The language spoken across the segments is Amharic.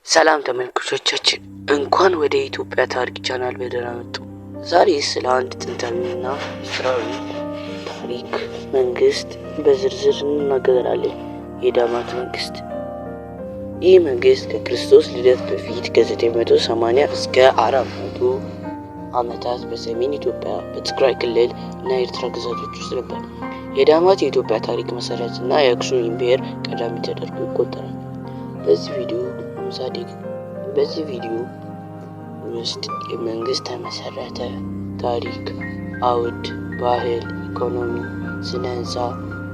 ሰላም ተመልካቾቻችን፣ እንኳን ወደ ኢትዮጵያ ታሪክ ቻናል በደህና መጡ። ዛሬ ስለ አንድ ጥንታዊና ሚስጥራዊ ታሪክ መንግስት በዝርዝር እንናገራለን። የዳማት መንግስት። ይህ መንግስት ከክርስቶስ ልደት በፊት ከ980 እስከ 400 ዓመታት በሰሜን ኢትዮጵያ በትግራይ ክልል እና ኤርትራ ግዛቶች ውስጥ ነበር። የዳማት የኢትዮጵያ ታሪክ መሰረት እና የአክሱም ኢምፔር ቀዳሚ ተደርጎ ይቆጠራል። በዚህ ቪዲዮ ውስጥ የመንግስት ተመሰረተ ታሪክ፣ አውድ፣ ባህል፣ ኢኮኖሚ፣ ስነ ህንፃ፣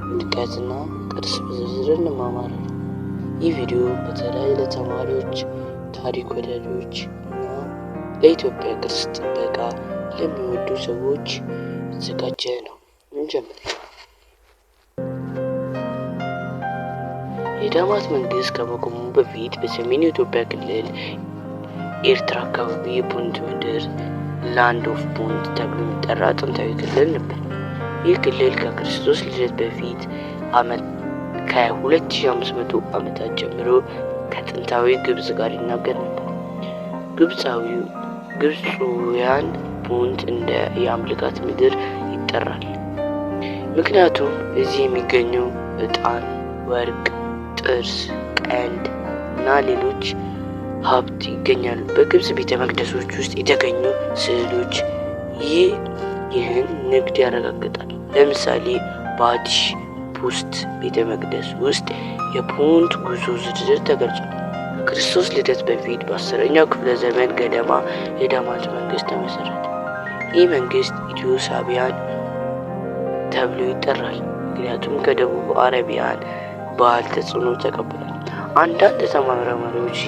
ውድቀትና ቅርስ በዝርዝር እንማማራለን። ይህ ቪዲዮ በተለይ ለተማሪዎች፣ ታሪክ ወዳጆች እና ለኢትዮጵያ ቅርስ ጥበቃ ለሚወዱ ሰዎች የተዘጋጀ ነው። እንጀምር። የዳማት መንግስት ከመቆሙ በፊት በሰሜን ኢትዮጵያ ክልል ኤርትራ አካባቢ የፑንት ምድር ላንድ ኦፍ ፑንት ተብሎ የሚጠራ ጥንታዊ ክልል ነበር። ይህ ክልል ከክርስቶስ ልደት በፊት ከ2500 ዓመታት ጀምሮ ከጥንታዊ ግብጽ ጋር ይናገር ነበር። ግብፃውያን ፑንት እንደ የአምልኮት ምድር ይጠራል። ምክንያቱም እዚህ የሚገኘው ዕጣን፣ ወርቅ፣ ጥርስ፣ ቀንድ እና ሌሎች ሀብት ይገኛሉ። በግብጽ ቤተ መቅደሶች ውስጥ የተገኙ ስዕሎች ይህን ንግድ ያረጋግጣል። ለምሳሌ በአዲሽ ፑስት ቤተ መቅደስ ውስጥ የፑንት ጉዞ ዝርዝር ተገልጿል። ከክርስቶስ ልደት በፊት በ10ኛው ክፍለ ዘመን ገደማ የዳማት መንግስት ተመሰረተ። ይህ መንግስት ኢትዮ-ሳቢያን ተብሎ ይጠራል፣ ምክንያቱም ከደቡብ አረቢያን ባህል ተጽዕኖ ተቀብሏል። አንዳንድ ተመራማሪዎች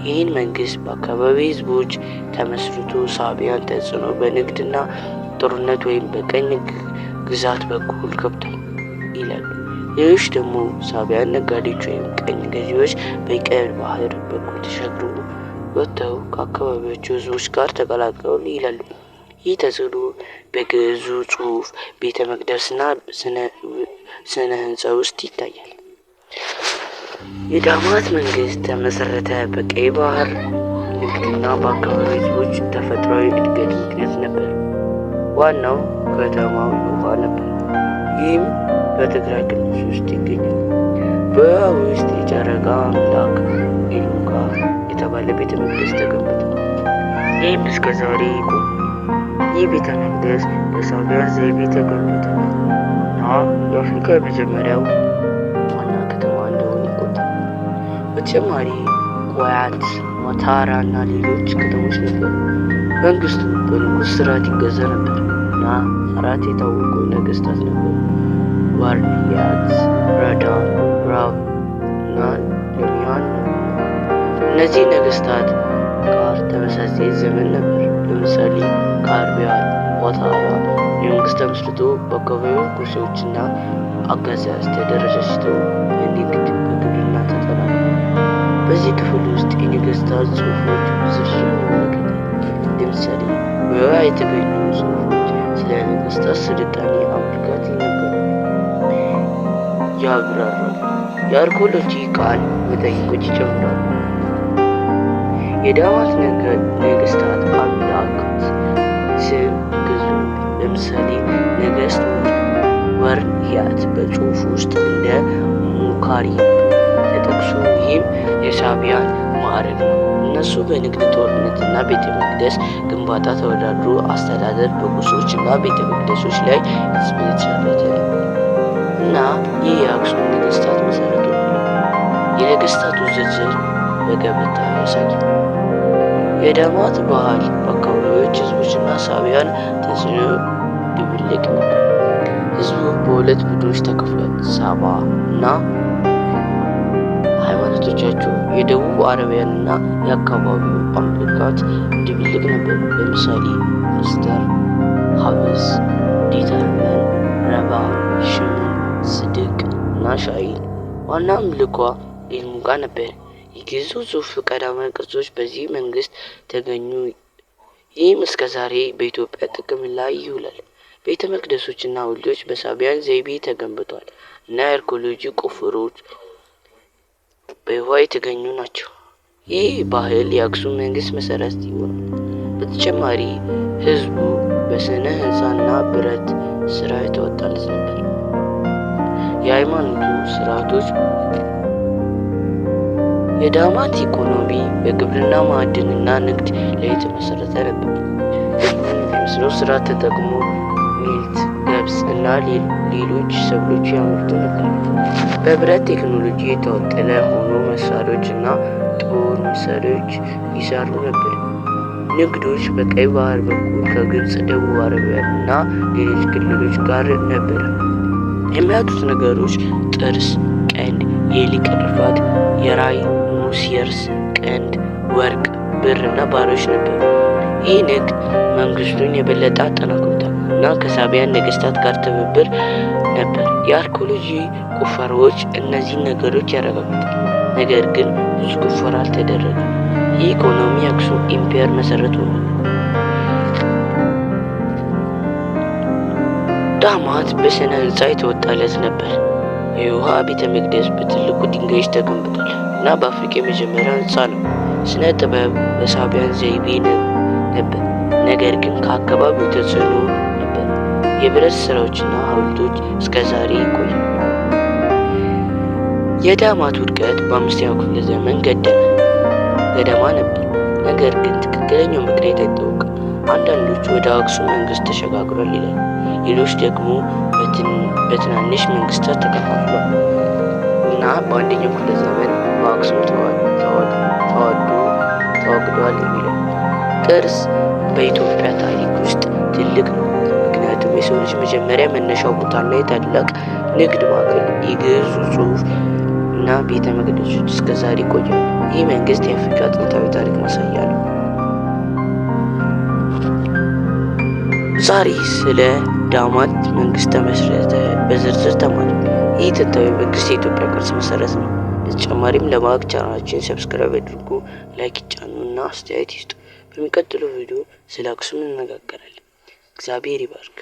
ይህን መንግስት በአካባቢ ህዝቦች ተመስርቶ ሳቢያን ተጽዕኖ በንግድና ጦርነት ወይም በቀኝ ግዛት በኩል ገብቷል ይላሉ። ሌሎች ደግሞ ሳቢያን ነጋዴዎች ወይም ቀኝ ገዢዎች በቀይ ባህር በኩል ተሻግረው ወጥተው ከአካባቢያቸው ህዝቦች ጋር ተቀላቀሉ ይላሉ። ይህ ተጽዕኖ በግዕዙ ጽሑፍ፣ ቤተ መቅደስና ስነ ህንፃ ውስጥ ይታያል። የዳማት መንግስት ተመሰረተ በቀይ ባህር ንግድና በአካባቢ ህዝቦች ተፈጥሯዊ እድገት ምክንያት ነበር። ዋናው ከተማው ዮፋ ነበር። ይህም በትግራይ ክልል ውስጥ ይገኛል። በውሃ ውስጥ የጨረቃ አምላክ ኢሉካ የተባለ ቤተ መቅደስ ተገንብቷል። ይህም እስከ ዛሬ ይቆያል። ይህ ቤተ መቅደስ በሳቢያን ዘይቤ ተገንብቷል እና የአፍሪካ የመጀመሪያው ዋና ከተማ እንደሆነ ይቆጠራል። በተጨማሪ ቋያት፣ ማታራ እና ሌሎች ከተሞች ነበሩ። መንግስቱ በንጉሥ ስርዓት ይገዛ ነበር እና 4 የታወቁ ነገስታት ነበሩ። ዋርኒያት፣ ረዳ፣ ራብ እና ደሚያን ነበሩ። እነዚህ ነገስታት ጋር ተመሳሳይ ዘመን ነበር። ለምሳሌ ከአርቢያን ዋታራ የመንግስት ተመስርቶ በአካባቢው ጎሳዎችና አገዛዝ ተደራጅተው በንግድ በግብርና ተጠናሉ። በዚህ ክፍል ውስጥ የነገስታት ጽሑፎች ዝርዝር ይመለከታል። ለምሳሌ በውሃ የተገኙ ጽሑፎች ስለ ነገስታት ስልጣኔ አመልካት ይናገራሉ፣ ያብራራሉ። የአርኮሎጂ ቃል መጠይቆች ይጨምራሉ። የዳማት ነገስታት አምላካት ስም ግዙ ነበር። ለምሳሌ ነገስት ወርንያት በጽሑፍ ውስጥ እንደ ሙካሪ ተጠቅሶ፣ ይህም የሳቢያን ማዕረግ ነው። እነሱ በንግድ ጦርነትና ቤተ መቅደስ ግንባታ ተወዳድሮ አስተዳደር በጎሳዎችና ቤተ መቅደሶች ላይ የተመሰረተ ነበር እና ይህ የአክሱም ነገስታት መሰረቱ ነው። የነገስታቱ ዝርዝር በገበታ ያሳያል። የዳማት ባህል በአካባቢዎች ህዝቦችና ሳቢያን ተጽዕኖ ድብልቅ ነበር። ህዝቡ በሁለት ቡድኖች ተከፍሏል። ሳባ እና ሃይማኖቶቻቸው የደቡብ አረቢያን እና የአካባቢው አምልኮት ድብልቅ ነበሩ። ለምሳሌ አስተር፣ ሀበስ፣ ዲተርመን፣ ረባ፣ ሽምን፣ ስድቅ እና ሻይን። ዋና አምልኳ ኢልሙጋ ነበር። የግዕዝ ጽሑፍ ቀዳማዊ ቅርጾች በዚህ መንግስት ተገኙ። ይህም እስከ ዛሬ በኢትዮጵያ ጥቅም ላይ ይውላል። ቤተ መቅደሶችና ሐውልቶች በሳቢያን ዘይቤ ተገንብተዋል እና የአርኪኦሎጂ ቁፋሮዎች በውሃ የተገኙ ናቸው። ይህ ባህል የአክሱም መንግስት መሰረት ይሆናል። በተጨማሪ ህዝቡ በስነ ህንፃና ብረት ስራ የተወጣለት ነበር። የሃይማኖቱ ስርዓቶች የዳማት ኢኮኖሚ በግብርና ማዕድንና ንግድ ላይ የተመሰረተ ነበር። የሚመስለው ስራ ተጠቅሞ ሚልት፣ ገብስ እና ሌሎች ሰብሎች ያመርቱ ነበር። በብረት ቴክኖሎጂ የተወጠለ ሆኖ መሳሪያዎች እና ጦር መሳሪያዎች ይሰሩ ነበር። ንግዶች በቀይ ባህር በኩል ከግብፅ፣ ደቡብ አረቢያ እና ሌሎች ክልሎች ጋር ነበር። የሚያጡት ነገሮች ጥርስ፣ ቀንድ፣ የኤሊ ቅርፋት፣ የራይኖሴረስ ቀንድ፣ ወርቅ፣ ብር እና ባሮች ነበሩ። ይህ ንግድ መንግስቱን የበለጠ አጠናክሮታል እና ከሳቢያን ነገስታት ጋር ትብብር ነበር። የአርኪኦሎጂ ቁፋሮዎች እነዚህን ነገሮች ያረጋግጣል። ነገር ግን ብዙ ቁፋሮ አልተደረገም። የኢኮኖሚ አክሱም ኢምፓየር መሰረት ሆነ። ዳማት በስነ ህንፃ የተወጣለት ነበር። የውሃ ቤተ መቅደስ በትልቁ ድንጋዮች ተገንብቷል እና በአፍሪካ የመጀመሪያ ህንፃ ነው። ስነ ጥበብ በሳቢያን ዘይቤ ነበር፣ ነገር ግን ከአካባቢው ተጽዕኖ ነበር። የብረት ስራዎችና ሐውልቶች እስከ ዛሬ ይቆያሉ። የዳማት ውድቀት በ5ኛው ክፍለ ዘመን ገደማ ነበር፣ ነገር ግን ትክክለኛው ምክንያት አይታወቅም። አንዳንዶች ወደ አክሱም መንግስት ተሸጋግሯል ይላል፣ ሌሎች ደግሞ በትናንሽ መንግስታት ተከፋፍሏል እና በ1ኛው ክፍለ ዘመን በአክሱም ተዋግዷል የሚለው። ቅርስ በኢትዮጵያ ታሪክ ውስጥ ትልቅ ነው፣ ምክንያቱም የሰው ልጅ መጀመሪያ መነሻው ቦታና የታላቅ ንግድ ማዕከል የግዕዝ ጽሑፍ እና ቤተ መቅደሶች እስከ ዛሬ ይቆያሉ። ይህ መንግስት የአፍሪካ ጥንታዊ ታሪክ ማሳያ ነው። ዛሬ ስለ ዳማት መንግስት ተመስረተ በዝርዝር ተማሪ። ይህ ጥንታዊ መንግስት የኢትዮጵያ ቅርስ መሰረት ነው። በተጨማሪም ለማወቅ ቻናላችንን ሰብስክራይብ አድርጉ፣ ላይክ ይጫኑ እና አስተያየት ይስጡ። በሚቀጥለው ቪዲዮ ስለ አክሱም እንነጋገራለን። እግዚአብሔር ይባርክ።